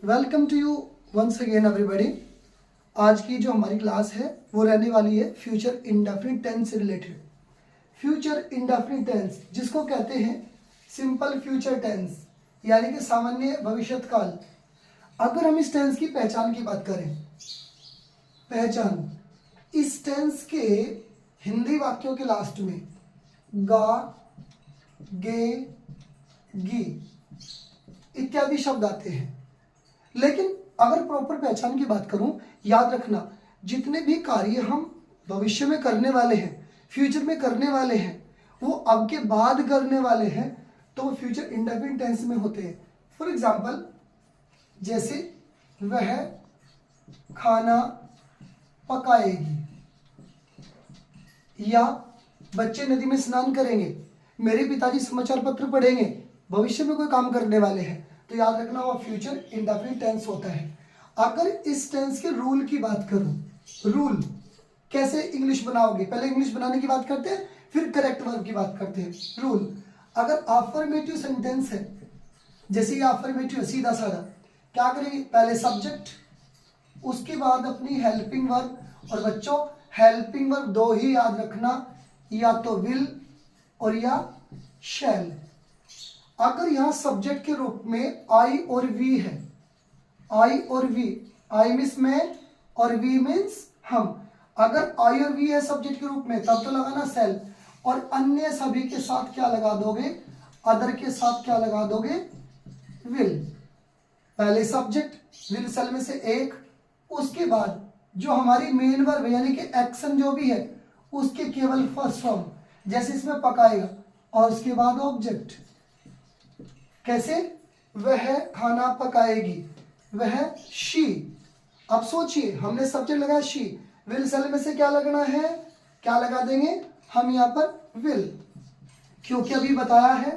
Welcome to you once again everybody. आज की जो हमारी क्लास है वो रहने वाली है फ्यूचर इंडेफिनिट टेंस से रिलेटेड। फ्यूचर इंडेफिनिट टेंस जिसको कहते हैं सिंपल फ्यूचर टेंस यानी कि सामान्य भविष्यत काल। अगर हम इस टेंस की पहचान की बात करें, पहचान इस टेंस के हिंदी वाक्यों के लास्ट में गा, गे, गी इत्यादि शब्द आते हैं। लेकिन अगर प्रॉपर पहचान की बात करूं, याद रखना जितने भी कार्य हम भविष्य में करने वाले हैं, फ्यूचर में करने वाले हैं, वो अब के बाद करने वाले हैं तो वो फ्यूचर इंडेफिनिट टेंस में होते हैं। फॉर एग्जाम्पल जैसे वह खाना पकाएगी, या बच्चे नदी में स्नान करेंगे, मेरे पिताजी समाचार पत्र पढ़ेंगे, भविष्य में कोई काम करने वाले हैं, तो याद रखना वो फ्यूचर इंडेफिनिट टेंस होता है। अगर इस टेंस के रूल की बात करूं, रूल कैसे इंग्लिश बनाओगे, पहले इंग्लिश बनाने की बात करते हैं फिर करेक्ट वर्ब की बात करते हैं। रूल, अगर अफर्मेटिव सेंटेंस है, जैसे ये अफर्मेटिव है सीधा साधा, क्या करेंगे, पहले सब्जेक्ट उसके बाद अपनी हेल्पिंग वर्ब। और बच्चों हेल्पिंग वर्ब दो ही याद रखना, या तो विल और या शैल। अगर यहां सब्जेक्ट के रूप में आई और वी है, आई और वी, आई मीन्स मैं और वी मीन्स हम, अगर आई और वी है सब्जेक्ट के रूप में तब तो लगाना सेल, और अन्य सभी के साथ क्या लगा दोगे, अदर के साथ क्या लगा दोगे, विल। पहले सब्जेक्ट विल सेल में से एक, उसके बाद जो हमारी मेन वर्ब यानी कि एक्शन जो भी है उसके केवल फर्स्ट फॉर्म, जैसे इसमें पकाएगा, और उसके बाद ऑब्जेक्ट। कैसे, वह खाना पकाएगी, वह शी। अब सोचिए हमने सब्जेक्ट लगाया शी, विल सेल में से क्या लगना है, क्या लगा देंगे हम यहाँ पर विल, क्योंकि अभी बताया है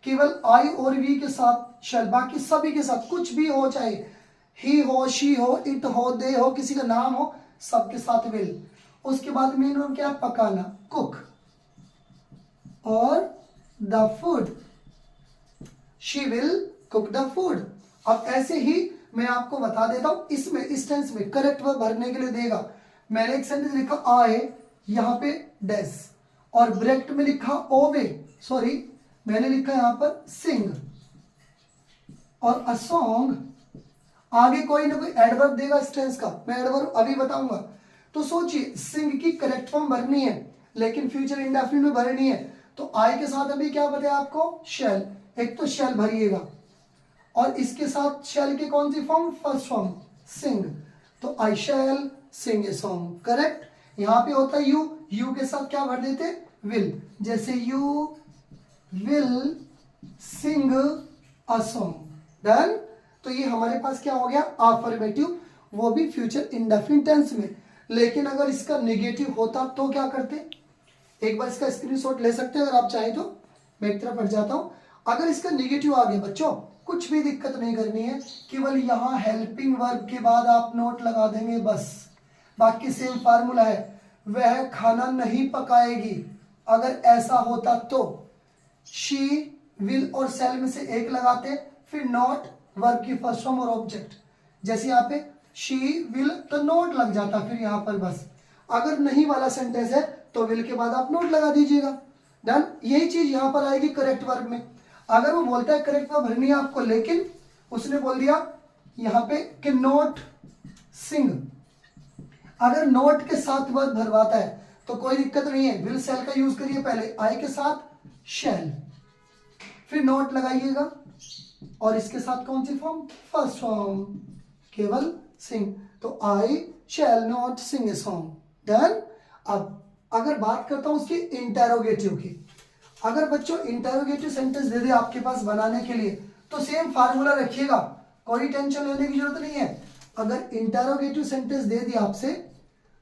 केवल आई और वी के साथ शैल, बाकी सभी के साथ कुछ भी हो, चाहे ही हो, शी हो, इट हो, दे हो, किसी का नाम हो, सबके साथ विल। उसके बाद मेन वर्ब क्या, पकाना, कुक, और the food, she will cook the food. अब ऐसे ही मैं आपको बता देता हूं, इसमें इस टेंस में करेक्ट वर्ब भरने के लिए देगा। मैंने एक सेंटेंस लिखा आए, यहां पे डैश, और ब्रैकेट में लिखा ओवे, सॉरी मैंने लिखा यहां पर सिंग, और अ सॉन्ग। आगे कोई ना कोई एडवर्ब देगा इस टेंस का, मैं एडवर्ब अभी बताऊंगा। तो सोचिए सिंग की करेक्ट फॉर्म भरनी है, लेकिन फ्यूचर इंडेफिनिट में भरनी है, तो आई के साथ अभी क्या बताया आपको, शैल। एक तो शैल भरिएगा, और इसके साथ शैल की कौन सी फॉर्म, फर्स्ट फॉर्म सिंग, तो I shell Singh a song, correct. यहां पे होता है यू, यू के साथ क्या भर देते, विल, जैसे you will sing a song, done. तो ये हमारे पास क्या हो गया, अफर्मेटिव, वो भी फ्यूचर इंडेफिनिट टेंस में। लेकिन अगर इसका नेगेटिव होता तो क्या करते, एक बार इसका स्क्रीनशॉट ले सकते हैं अगर आप चाहें तो, मैं एक तरफ हट जाता हूं। अगर इसका नेगेटिव आ गया बच्चों, कुछ भी दिक्कत नहीं करनी है, केवल यहां हेल्पिंग वर्ब के बाद आप नोट लगा देंगे बस, बाकी सेम फार्मूला है, वह खाना नहीं पकाएगी। अगर ऐसा होता तो शी विल और सेल में से एक लगाते, फिर नॉट वर्ब की फर्स्ट फॉर्म और ऑब्जेक्ट, जैसे यहाँ पे शी विल तो नोट लग जाता, फिर यहां पर बस। अगर नहीं वाला सेंटेंस है तो विल के बाद आप नोट लगा दीजिएगा, डन। यही चीज यहां पर आएगी करेक्ट वर्ब में। अगर वो बोलता है करेक्ट वर्ब भरनी है आपको, लेकिन उसने बोल दिया यहां पे कि नोट सिंग, अगर नोट के साथ वर्ब भरवाता है तो कोई दिक्कत नहीं है, विल सेल का यूज करिए, पहले आई के साथ शैल, फिर नोट लगाइएगा, और इसके साथ कौन सी फॉर्म, फर्स्ट फॉर्म, केवल सिंग, तो I shall not sing a song, done. अब अगर बात करता हूं उसकी इंटेरोगेटिव की, अगर बच्चों इंटेरोगेटिव सेंटेंस दे दे आपके पास बनाने के लिए, तो सेम फार्मूला रखिएगा, कोई टेंशन लेने की जरूरत नहीं है। अगर इंटेरोगेटिव सेंटेंस दे दिया आपसे,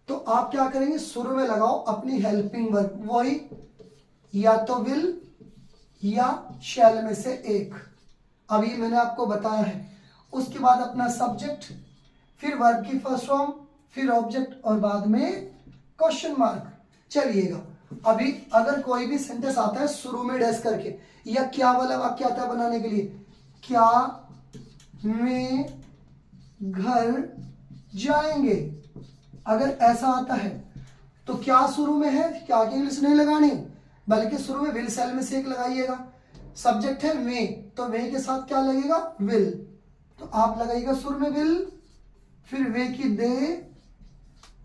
तो आप क्या करेंगे, शुरू में लगाओ अपनी हेल्पिंग वर्ब, वही या तो विल या शैल में से एक, अभी मैंने आपको बताया है। उसके बाद अपना सब्जेक्ट, फिर वर्ब की फर्स्ट फॉर्म, फिर ऑब्जेक्ट, और बाद में क्वेश्चन मार्क। चलिएगा अभी अगर कोई भी सेंटेंस आता है शुरू में डैश करके, या क्या वाला वाक्य आता है बनाने के लिए, क्या में घर जाएंगे। अगर ऐसा आता है तो क्या शुरू में है, क्या की इंग्लिश नहीं लगानी, बल्कि शुरू में विल सेल में से एक लगाइएगा। सब्जेक्ट है वे, तो वे के साथ क्या लगेगा, विल, तो आप लगाइएगा शुरू में विल, फिर वे की दे,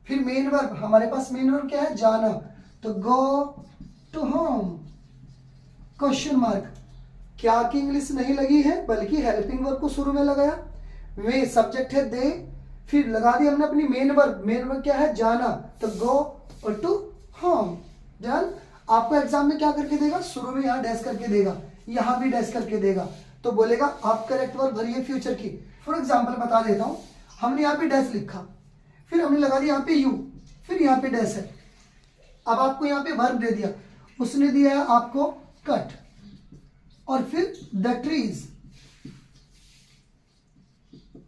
फिर मेन वर्ब, हमारे पास मेन वर्ब क्या है, जाना, तो go to home, question mark, क्या की इंग्लिश नहीं लगी है बल्कि हेल्पिंग वर्ब को शुरू में लगाया। वे सब्जेक्ट है दे, फिर लगा दी हमने अपनी मेन वर्ब, मेन वर्ब क्या है, जाना, तो गो और टू होम। डन। आपको एग्जाम में क्या करके देगा, शुरू में यहाँ डैश करके देगा, यहाँ भी डैश करके देगा, तो बोलेगा आप करेक्ट वर्ब भरिए फ्यूचर की। फॉर एग्जाम्पल बता देता हूँ, हमने यहाँ पे डैश लिखा, फिर हमने लगा दिया यहाँ पे यू, फिर यहाँ पे डैश है। अब आपको यहाँ पे वर्ब दे दिया, उसने दिया है आपको कट, और फिर the trees,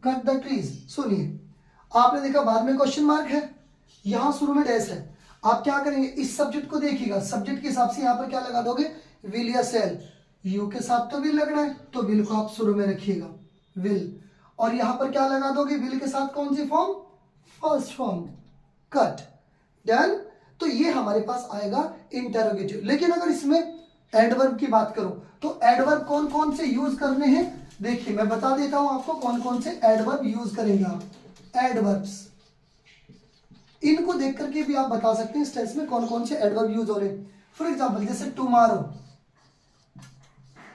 cut the trees. सुनिए, आपने देखा बाद में क्वेश्चन मार्क है, यहां शुरू में डैश है। आप क्या करेंगे, इस सब्जेक्ट को देखिएगा, सब्जेक्ट के हिसाब से यहां पर क्या लगा दोगे, विल या सेल, यू के साथ तो विल लगना है, तो विल को आप शुरू में रखिएगा, विल, और यहां पर क्या लगा दोगे, विल के साथ कौन सी form, first form, cut. Done. तो ये हमारे पास आएगा इंटरोगेटिव। लेकिन अगर इसमें एडवर्ब की बात करूं तो एडवर्ब कौन कौन से यूज करने हैं, देखिए मैं बता देता हूं आपको कौन कौन से एडवर्ब यूज करेंगे आप। एडवर्ब्स, इनको देख करके भी आप बता सकते हैं इस टेंस में कौन कौन से एडवर्ब यूज हो रहे हैं। फॉर एग्जांपल जैसे टुमारो,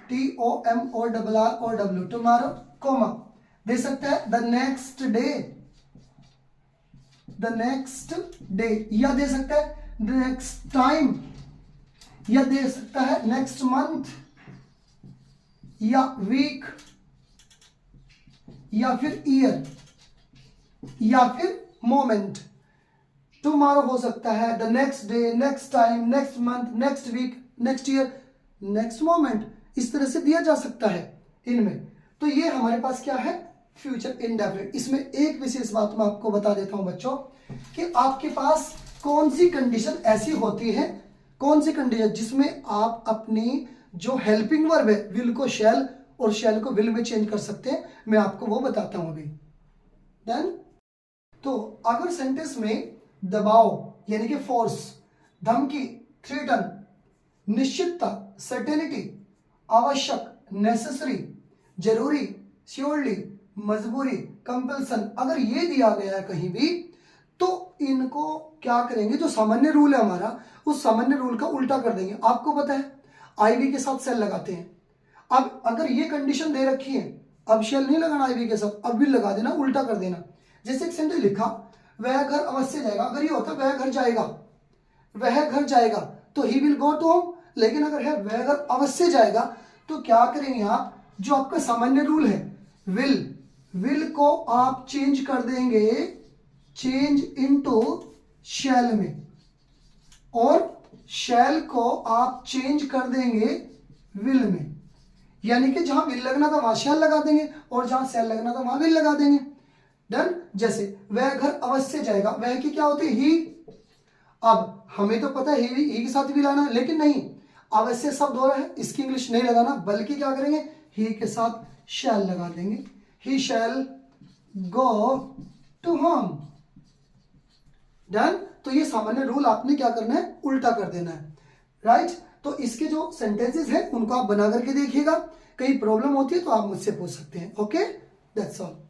TOMORROW, टुमारो, कोमा, दे सकता है the next day, the next day, या दे सकता है द नेक्स्ट टाइम, या दे सकता है नेक्स्ट मंथ, या वीक, या फिर ईयर, या फिर मोमेंट। टुमारो हो सकता है the next day, next time, next month, next week, next year, next moment, इस तरह से दिया जा सकता है इनमें। तो ये हमारे पास क्या है, फ्यूचर इंडेफिनिट। इसमें एक विशेष बात मैं आपको बता देता हूं बच्चों, कि आपके पास कौन सी कंडीशन ऐसी होती है, कौन सी कंडीशन जिसमें आप अपनी जो हेल्पिंग वर्ब है विल को शैल और शैल को विल में चेंज कर सकते हैं, मैं आपको वो बताता हूं अभी। डन। तो अगर सेंटेंस में दबाव यानी कि फोर्स, धमकी, थ्रेटन, निश्चितता, सर्टेनिटी, आवश्यक, नेसेसरी, जरूरी, श्योरली, मजबूरी, कंपल्सन, अगर ये दिया गया है कहीं भी, तो इनको क्या करेंगे, जो सामान्य रूल है हमारा, उस सामान्य रूल का उल्टा कर देंगे। आपको पता है आईवी के साथ सेल लगाते हैं। अब अगर ये कंडीशन दे रखी है, अब शेल नहीं लगाना आईवी के साथ, अब विल लगा देना, उल्टा कर देना। जैसे एक सेंटेंस लिखा, वह घर अवश्य जाएगा, अगर ये होता वह घर जाएगा, वह घर जाएगा, तो he will go to home. लेकिन अगर है वह घर अवश्य जाएगा, तो क्या करेंगे आप, जो आपका सामान्य रूल है विल को आप चेंज कर देंगे, चेंज इनटू शैल में, और शैल को आप चेंज कर देंगे विल में। यानी कि जहां विल लगना था वहां शैल लगा देंगे, और जहां शैल लगना था वहां विल लगा देंगे। डन। जैसे वह घर अवश्य जाएगा, वह की क्या होती है, ही। अब हमें तो पता है ही के साथ भी लाना, लेकिन नहीं, अवश्य शब्द हो रहा है, इसकी इंग्लिश नहीं लगाना, बल्कि क्या करेंगे, ही के साथ शैल लगा देंगे, ही शैल गो टू होम। डन। तो ये सामान्य रूल आपने क्या करना है, उल्टा कर देना है, राइट। तो इसके जो सेंटेंसेस हैं उनको आप बना करके देखिएगा, कहीं प्रॉब्लम होती है तो आप मुझसे पूछ सकते हैं। Okay, that's all.